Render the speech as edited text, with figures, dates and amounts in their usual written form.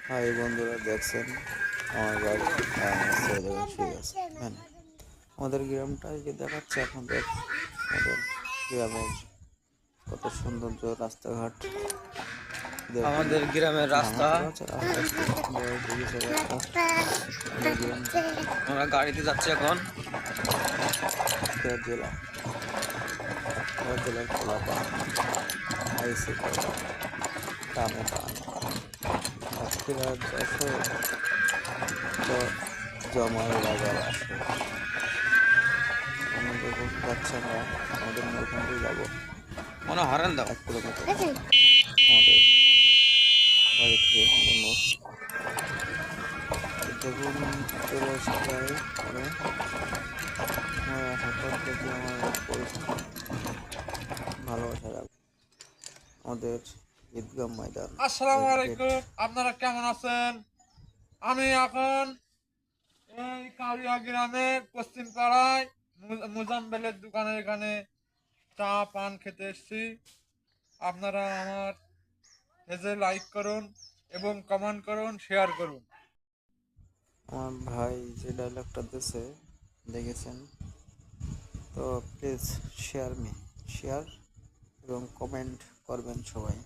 High বন্ধুরা, দেখছেন আমার বাড়ি আর আমার ছেলে দেখেন শুয়ে আছে। হ্যাঁ, আমাদের গ্রামটা যে দেখাচ্ছে আপনাদের, আমাদের গ্রামের কত সৌন্দর্য, রাস্তাঘাট দেখুন। আমাদের গ্রামের রাস্তা। ভাঙাচোরা আছে রাস্তা, বয়স হয়ে গেছে রাস্তা। আমাদের গ্রামটা আমরা গাড়িতে যাচ্ছি এখন। কুষ্টিয়া জেলা, কুষ্টিয়া জেলার পোলাপান আইসি কয়লা টানে টান সাতক্ষীরা যশোর তো জমায় রাজার আসে। আমরা যখন যাচ্ছি, আমরা আমাদের ওখান থেকে যাবো মনে হরেন দাও। 1 কিলোমিটার আমাদের বাড়ি থেকে আমাদের মোড়। দেখুন চলে আসে প্রায় পরে আমার আসার পর দেখি আমার পরিস্থিতি ভালোবাসা রাখবে আমাদের ঈদগাহ ময়দান আসসালামু ক্রিকেট। আলাইকুম, আপনারা কেমন আছেন? আমি এখন এই কাউরিয়া গ্রামের পশ্চিম পাড়ায় মুজাম্বেলের দোকানের এখানে চা পান খেতে এসেছি। আপনারা আমার পেজে লাইক করুন এবং কমেন্ট করুন, শেয়ার করুন। আমার ভাই যে ডায়লগটা দিয়েছে দেখেছেন তো, প্লিজ শেয়ার এবং কমেন্ট করবেন সবাই।